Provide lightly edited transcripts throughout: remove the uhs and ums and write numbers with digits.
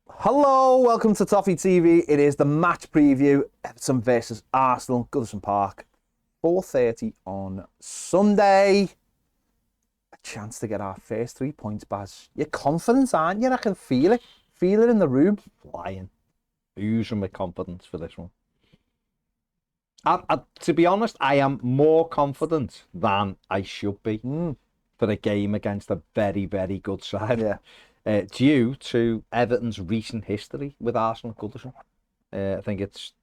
Hello, welcome to Toffee TV. It is the match preview, Everton versus Arsenal, Goodison Park, 4:30 on Sunday. A chance to get our first 3 points, Baz. You're confident, aren't you? I can feel it. Feel it in the room. Flying. Oozing with confidence for this one. To be honest, I am more confident than I should be for a game against a very, very good side. Yeah. Due to Everton's recent history with Arsenal at Goodison. I think it's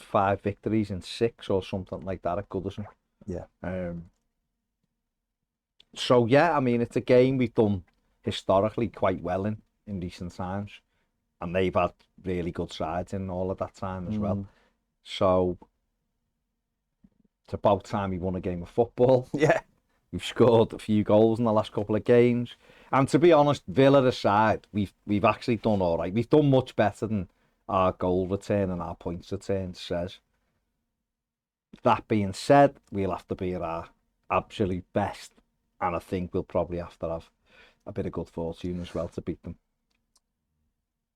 5 victories in 6 or something like that at Goodison. Yeah. So yeah, I mean, it's a game we've done historically quite well in recent times, and they've had really good sides in all of that time as well. So it's about time we won a game of football. Yeah. We've scored a few goals in the last couple of games. And to be honest, Villa aside, we've actually done all right. We've done much better than our goal return and our points return says. That being said, we'll have to be at our absolute best. And I think we'll probably have to have a bit of good fortune as well to beat them.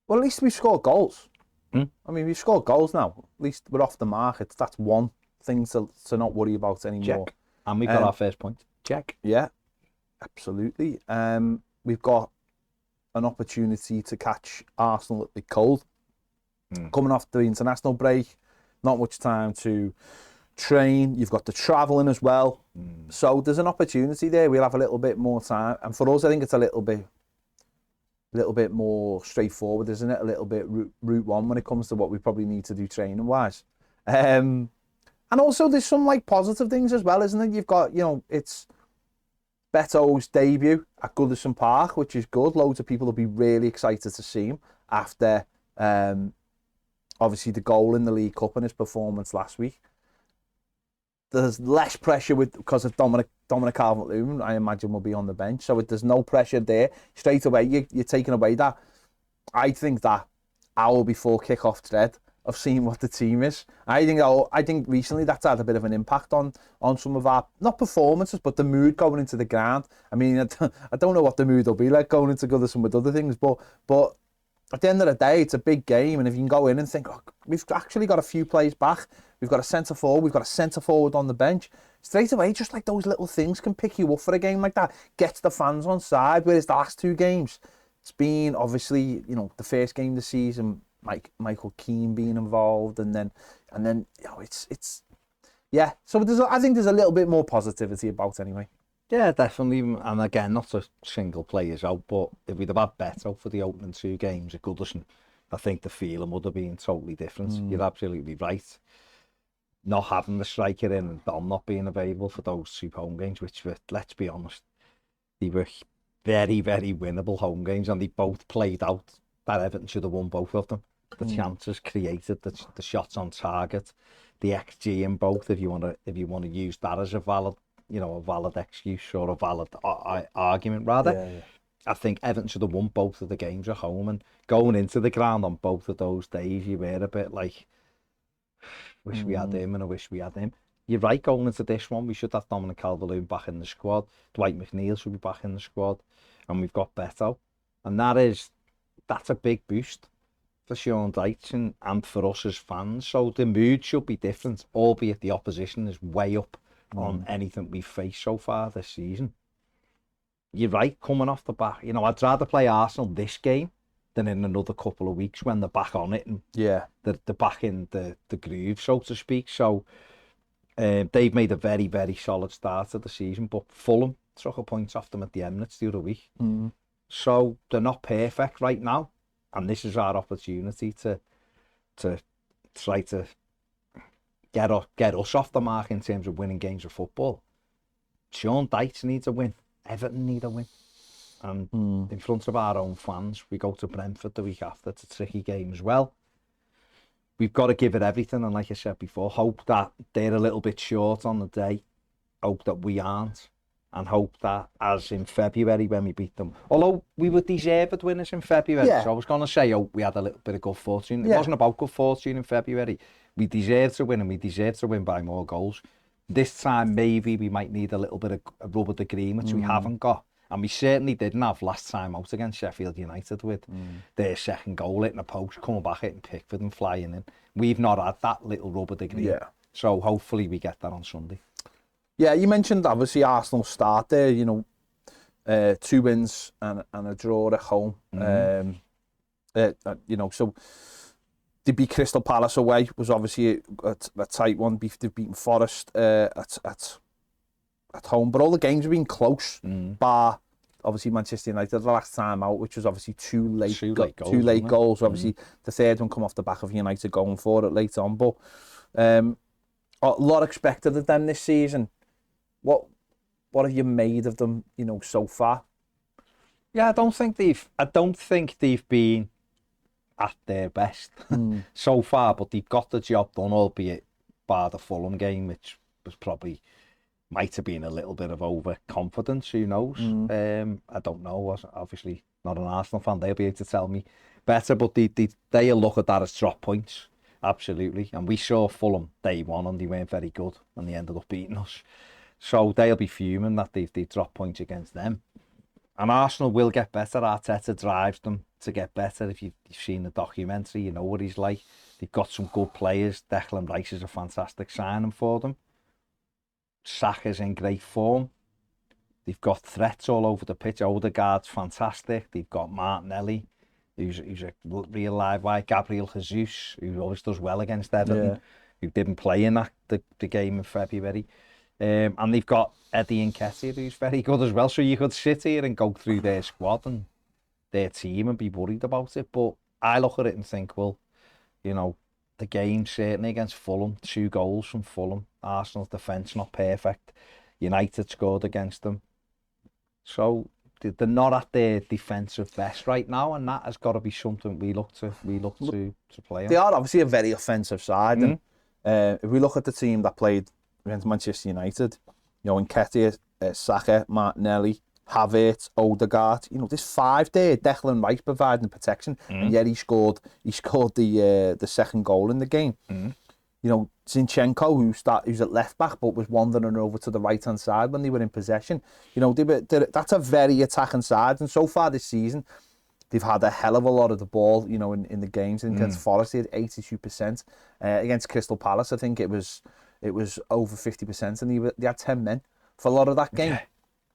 Well, at least we've scored goals. Hmm? I mean, we've scored goals now. At least we're off the mark. That's one thing to not worry about anymore. Check. And we've got our first point. Check. Yeah, absolutely. We've got an opportunity to catch Arsenal at the cold. Coming off the international break, not much time to train. You've got the travelling as well. So there's an opportunity there. We'll have a little bit more time. And for us, I think it's a little bit more straightforward, isn't it? A little bit route one when it comes to what we probably need to do training-wise. And also there's some like positive things as well, isn't it? You've got, it's Beto's debut at Goodison Park, which is good. Loads of people will be really excited to see him after obviously the goal in the League Cup and his performance last week. There's less pressure because of Dominic Calvert-Lewin, I imagine, will be on the bench. So there's no pressure there. Straight away, you're taking away that. I think that hour before kick-off dread of seeing what the team is. I think recently that's had a bit of an impact on some of our, not performances, but the mood going into the ground. I mean, I don't know what the mood will be like going into Goodison with other things, but at the end of the day, it's a big game, and if you can go in and think, oh, we've actually got a few players back, we've got a centre forward, we've got a centre forward on the bench, straight away, just like those little things can pick you up for a game like that, gets the fans on side. Whereas the last 2 games, it's been obviously, the first game of the season, Michael Keane being involved, and then it's yeah. So I think there's a little bit more positivity about anyway. Yeah, definitely. And again, not to single players out, but if we'd have had Beto for the opening 2 games at Goodison, I think the feeling would have been totally different. You're absolutely right. Not having the striker in and Dom not being available for those 2 home games, which were, let's be honest, they were very, very winnable home games, and they both played out that Everton should have won both of them. The chances created, the shots on target, the XG in both. If you want to use that as a valid excuse or a valid argument, rather. Yeah. I think Everton should have won both of the games at home, and going into the ground on both of those days, you were a bit like, wish we had him, and I wish we had him. You're right, going into this one, we should have Dominic Calvert-Lewin back in the squad. Dwight McNeil should be back in the squad, and we've got Beto, and that's a big boost for Sean Dyche and for us as fans. So the mood should be different, albeit the opposition is way up on anything we've faced so far this season. You're right, coming off the back. I'd rather play Arsenal this game than in another couple of weeks when they're back on it and they're back in the groove, so to speak. So they've made a very, very solid start to the season, but Fulham took a point off them at the Emirates the other week. So they're not perfect right now, and this is our opportunity to try to get us off the mark in terms of winning games of football. Sean Dyche needs a win. Everton need a win. And in front of our own fans, we go to Brentford the week after. It's a tricky game as well. We've got to give it everything, and like I said before, hope that they're a little bit short on the day. Hope that we aren't. And hope that, as in February when we beat them, although we were deserved winners in February, so I was going to say, we had a little bit of good fortune. It wasn't about good fortune in February. We deserved to win, and we deserved to win by more goals. This time, maybe we might need a little bit of rubber the green, which we haven't got. And we certainly didn't have last time out against Sheffield United with their second goal hitting a post, coming back hitting Pickford and flying in. We've not had that little rubber degree. Yeah. So hopefully we get that on Sunday. Yeah, you mentioned obviously Arsenal start there, 2 wins and a draw at home. So they beat Crystal Palace away, was obviously a tight one. They've beaten Forest at home, but all the games have been close, bar obviously Manchester United the last time out, which was obviously two late goals. Obviously, the third one come off the back of United going for it late on, but a lot expected of them this season. What have you made of them, so far? Yeah, I don't think they've been at their best so far, but they've got the job done, albeit bar the Fulham game, which was probably might have been a little bit of overconfidence, who knows? I don't know. Obviously not an Arsenal fan, they'll be able to tell me better, but they'll look at that as drop points, absolutely. And we saw Fulham day one and they weren't very good and they ended up beating us. So they'll be fuming that they've dropped points against them. And Arsenal will get better. Arteta drives them to get better. If you've seen the documentary, you know what he's like. They've got some good players. Declan Rice is a fantastic signing for them. Saka's in great form. They've got threats all over the pitch. Odegaard's fantastic. They've got Martinelli, who's a real live wire. Gabriel Jesus, who always does well against Everton, who didn't play in the game in February. And they've got Eddie Nketiah, who's very good as well. So you could sit here and go through their squad and their team and be worried about it. But I look at it and think, well, the game certainly against Fulham, 2 goals from Fulham. Arsenal's defence not perfect. United scored against them. So they're not at their defensive best right now, and that has got to be something we look to play on. They are obviously a very offensive side, and if we look at the team that played against Manchester United, Nketiah, Saka, Martinelli, Havertz, Odegaard, there's 5 there. Declan Rice providing protection, and yet he scored the second goal in the game. Zinchenko, who's at left back but was wandering over to the right hand side when they were in possession. That's a very attacking side, and so far this season they've had a hell of a lot of the ball. In the games. Against Forest, they had 82%. Against Crystal Palace, I think it was over 50%, and they had 10 men for a lot of that game. Yeah.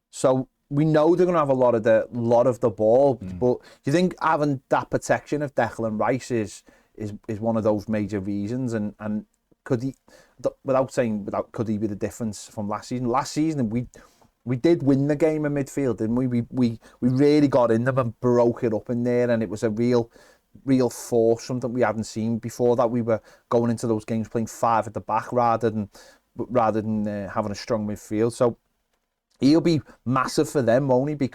So we know they're going to have a lot of the ball, but do you think having that protection of Declan Rice is one of those major reasons? And could he, could he be the difference from last season? Last season we did win the game in midfield, didn't we? We really got in them and broke it up in there, and it was a real force, something we hadn't seen before. That we were going into those games playing 5 at the back rather than having a strong midfield. So he'll be massive for them, won't he?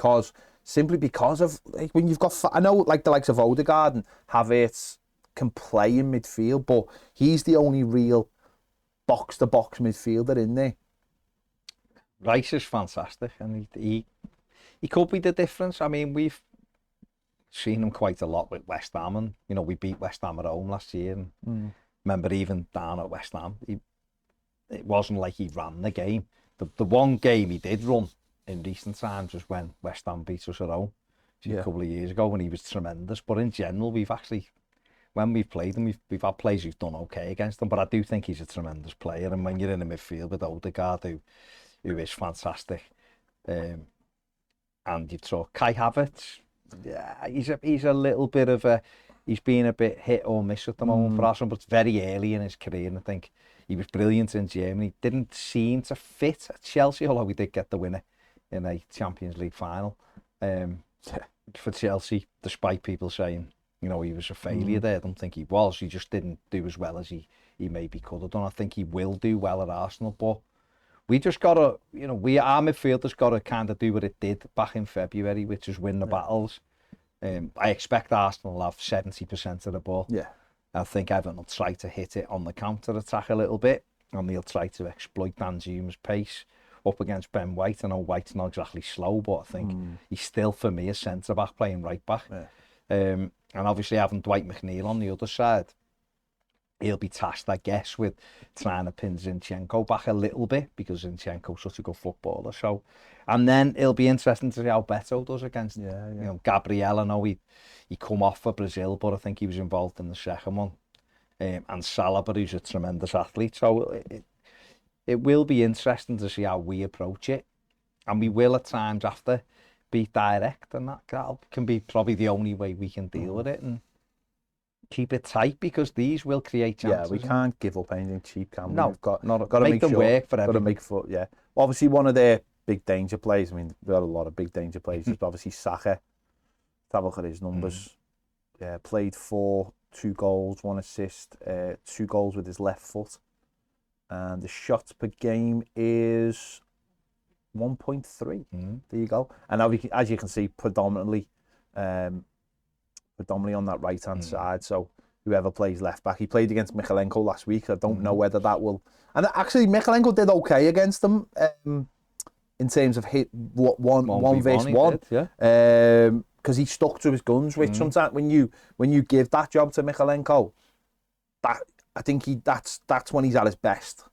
Simply because of when you've got, I know like the likes of Odegaard and Havertz can play in midfield, but he's the only real box-to-box midfielder in there. Rice is fantastic, and he could be the difference. I mean, we've seen him quite a lot with West Ham, and we beat West Ham at home last year. And remember, even down at West Ham, it wasn't like he ran the game. The one game he did run in recent times was when West Ham beat us at home a couple of years ago, when he was tremendous. But in general, when we've played him, we've had players who've done okay against him. But I do think he's a tremendous player, and when you're in the midfield with Odegaard, who is fantastic, and you talk Kai Havertz, he's a little bit of he's been a bit hit or miss at the moment for Arsenal, but it's very early in his career, and I think he was brilliant in Germany. Didn't seem to fit at Chelsea, although we did get the winner in a Champions League final for Chelsea, despite people saying he was a failure there. I don't think he was. He just didn't do as well as he maybe could have done. I think he will do well at Arsenal, but we just got to, our midfielders got to kind of do what it did back in February, which is win the battles. I expect Arsenal will have 70% of the ball. Yeah. I think Everton will try to hit it on the counter-attack a little bit, and they'll try to exploit Dan Zuma's pace up against Ben White. I know White's not exactly slow, but I think he's still, for me, a centre-back playing right-back. Yeah. And obviously having Dwight McNeil on the other side, he'll be tasked, I guess, with trying to pin Zinchenko back a little bit because Zinchenko's such a good footballer. So, and then it'll be interesting to see how Beto does against, you know, Gabriel. I know he come off for Brazil, but I think he was involved in the second one. And Salaba, who's a tremendous athlete. So it will be interesting to see how we approach it. And we will at times have to be direct, and that can be probably the only way we can deal with it and keep it tight, because these will create chances. Yeah, we can't give up anything cheap, can we? No, We've got to to make them work for everyone. Yeah. Obviously, one of their big danger plays, I mean, we've got a lot of big danger plays, is obviously Saka. Let's have a look at his numbers. Yeah, played 2 goals, 1 assist, 2 goals with his left foot. And the shots per game is 1.3. There you go. And as you can see, predominantly on that right-hand side. So whoever plays left back. He played against Michalenko last week. I don't know whether that will... And actually, Michalenko did okay against them in terms of hit one versus one. Because he stuck to his guns, which sometimes when you give that job to Michalenko, I think that's when he's at his best.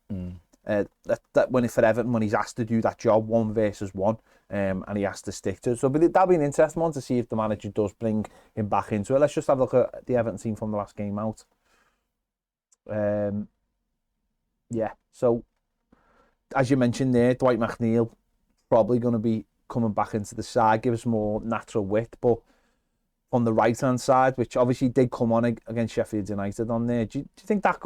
That when for Everton, when he's asked to do that job 1 versus 1, and he has to stick to it. So that'll be an interesting one to see if the manager does bring him back into it. Let's just have a look at the Everton team from the last game out. Yeah, so as you mentioned there, Dwight McNeil probably going to be coming back into the side, give us more natural width, but on the right-hand side, which obviously did come on against Sheffield United on there. Do you think that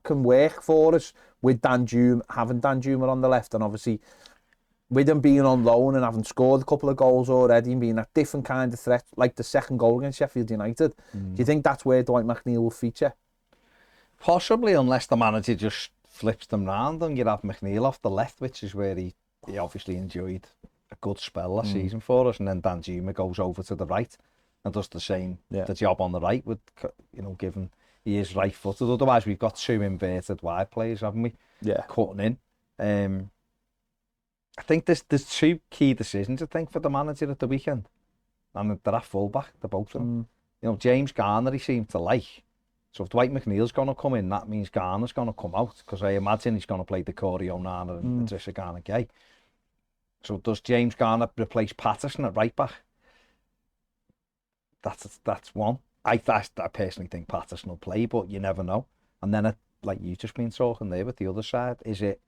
can work for us with having Danjuma on the left, and obviously with him being on loan and having scored a couple of goals already and being a different kind of threat, like the second goal against Sheffield United? Do you think that's where Dwight McNeil will feature? Possibly, unless the manager just flips them round and you have McNeil off the left, which is where he obviously enjoyed a good spell last season for us, and then Danjuma goes over to the right and does the same, the job on the right, with, given he is right-footed. Otherwise, we've got 2 inverted wide players, haven't we? Yeah. Cutting in. I think there's 2 key decisions, I think, for the manager at the weekend. And they're at full-back, the both of them. James Garner, he seemed to like. So if Dwight McNeil's going to come in, that means Garner's going to come out, because I imagine he's going to play Corey Onana and Patricia Garner-Gay. So does James Garner replace Patterson at right-back? That's one. I personally think Patterson will play, but you never know. And then, like you've just been talking there with the other side, is it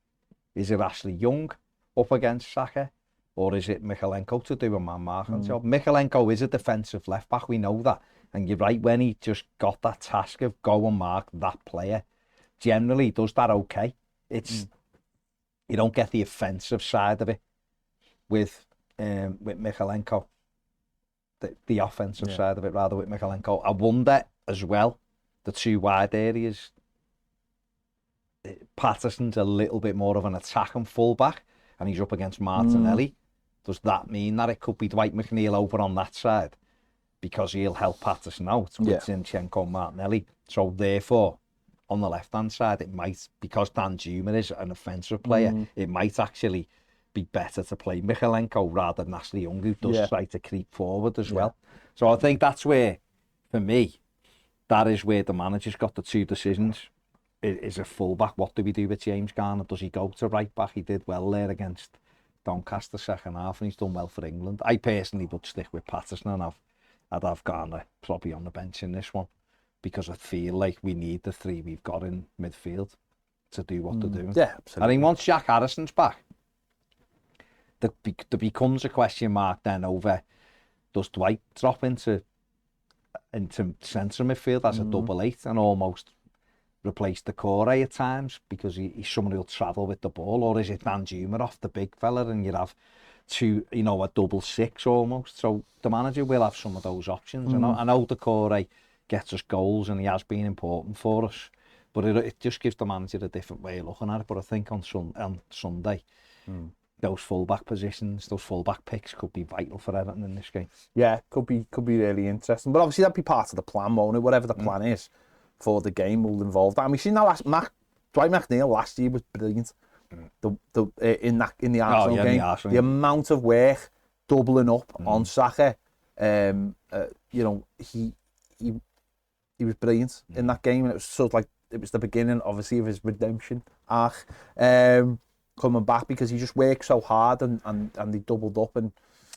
Ashley Young up against Saka, or is it Michalenko to do a man-marking job? Michalenko is a defensive left-back, we know that. And you're right, when he just got that task of go and mark that player, generally he does that okay. It's you don't get the offensive side of it with Michalenko. The offensive side of it, rather, with Michalenko. I wonder as well, the 2 wide areas, Patterson's a little bit more of an attacking fullback, and he's up against Martinelli. Does that mean that it could be Dwight McNeil over on that side? Because he'll help Patterson out with Zinchenko and Martinelli. So therefore, on the left-hand side, it might, because Danjuma is an offensive player, it might actually be better to play Michalenko rather than Ashley Young, who does try to creep forward as well. So I think that's where, for me, that is where the manager's got the 2 decisions. Is a fullback. What do we do with James Garner? Does he go to right back? He did well there against Doncaster second half, and he's done well for England. I personally would stick with Patterson, and I'd have Garner probably on the bench in this one, because I feel like we need the 3 we've got in midfield to do what they're doing. Yeah, absolutely. I think once Jack Harrison's back, there becomes a question mark then over, does Dwight drop into centre midfield as a double 8 and almost replace Decore at times, because he's someone who'll travel with the ball, or is it Danjuma off the big fella and you'd have 2, a double 6 almost? So the manager will have some of those options. I know Decore gets us goals and he has been important for us, but it just gives the manager a different way of looking at it. But I think on Sunday, those fullback positions, those fullback picks could be vital for Everton in this game. Yeah, could be really interesting. But obviously that'd be part of the plan, won't it? Whatever the plan is for the game will involve that. And we've seen that Dwight McNeil last year was brilliant. In the Arsenal game, the amount of work doubling up on Saka, he was brilliant in that game, and it was sort of like it was the beginning, obviously, of his redemption arc, coming back, because he just worked so hard, and they doubled up. And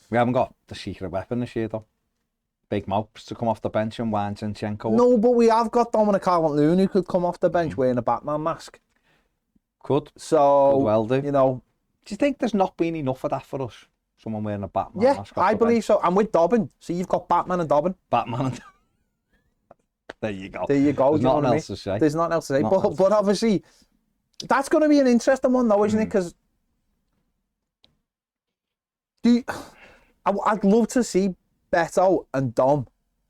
we haven't got the secret weapon this year, though. Big mouths to come off the bench and wind Zinchenko. No, but we have got Dominic Calvert-Lewin, who could come off the bench wearing a Batman mask. Could. So, Could well do. You know. Do you think there's not been enough of that for us? Someone wearing a Batman mask? Yeah, I believe so. And with Dobbin. So you've got Batman and Dobbin. Batman and... There you go. There you go. There's nothing else to say. There's nothing else to say. But obviously, that's going to be an interesting one, though, isn't it? Because I'd love to see Beto and Dom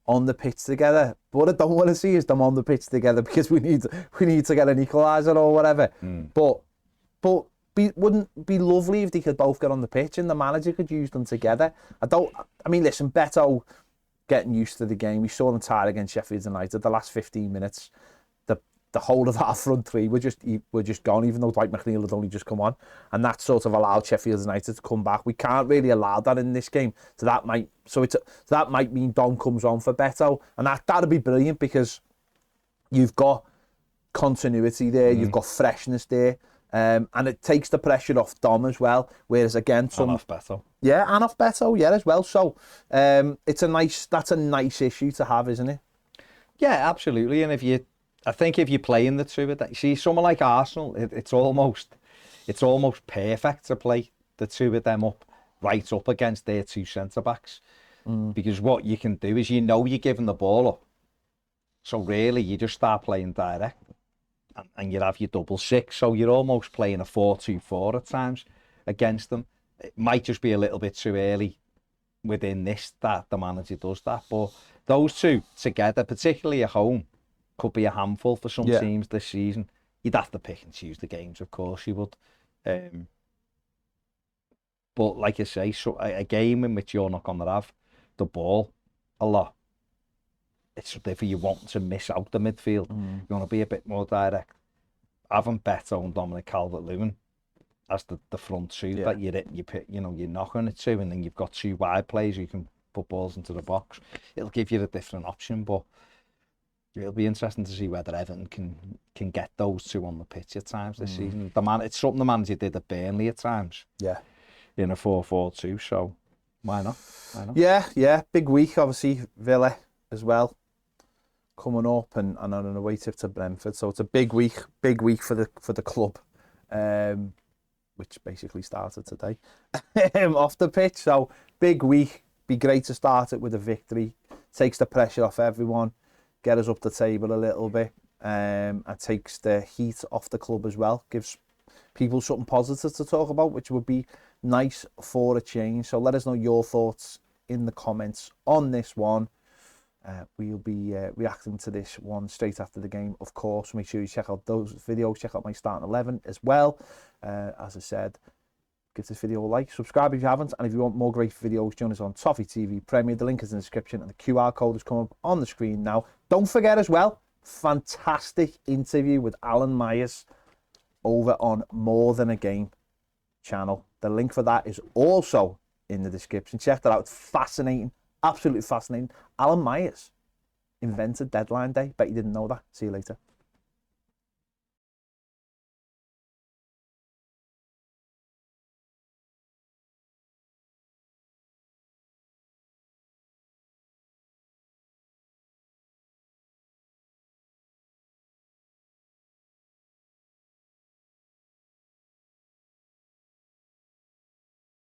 on the pitch together, but what I don't want to see is them on the pitch together, because we need to get an equaliser or whatever. But wouldn't be lovely if they could both get on the pitch and the manager could use them together. I mean, listen, Beto getting used to the game. We saw them tired against Sheffield United. The last 15 minutes, the whole of our front three were just gone, even though Dwight McNeil had only just come on, and that sort of allowed Sheffield United to come back. We can't really allow that in this game, so that might mean Dom comes on for Beto, and that'd be brilliant, because you've got continuity there, you've got freshness there, and it takes the pressure off Dom as well. Whereas again, and off Beto. Yeah, and off Beto, yeah, as well. So that's a nice issue to have, isn't it? Yeah, absolutely. And I think if you're playing the two of them, see, someone like Arsenal, it's almost perfect to play the two of them right up against their two centre-backs. Because what you can do is, you're giving the ball up. So really, you just start playing direct. And you have your double six. So you're almost playing a 4-2-4 at times against them. It might just be a little bit too early within this that the manager does that. But those two together, particularly at home, could be a handful for some teams this season. You'd have to pick and choose the games, of course you would. But like I say, so a game in which you're not going to have the ball a lot, it's if you want to miss out the midfield, you want to be a bit more direct. Having Beto and Dominic Calvert-Lewin as the front two that you're knocking it to, and then you've got two wide players you can put balls into the box. It'll give you a different option, but it'll be interesting to see whether Everton can get those two on the pitch at times this season. It's something the manager did at Burnley at times. Yeah. In a 4-4-2, so why not? Yeah. Big week, obviously, Villa as well coming up, and on an away trip to Brentford. So it's a big week for the club, which basically started today off the pitch. So big week. Be great to start it with a victory. Takes the pressure off everyone. Get us up the table a little bit, and takes the heat off the club as well. Gives people something positive to talk about, which would be nice for a change. So let us know your thoughts in the comments on this one. We'll be reacting to this one straight after the game, of course. Make sure you check out those videos. Check out my starting 11 as well. As I said, give this video a like, subscribe if you haven't, and if you want more great videos, join us on Toffee TV Premier. The link is in the description, and the QR code is coming up on the screen now. Don't forget as well, fantastic interview with Alan Myers over on More Than a Game channel. The link for that is also in the description. Check that out. It's fascinating, absolutely fascinating. Alan Myers invented deadline day. Bet you didn't know that. See you later.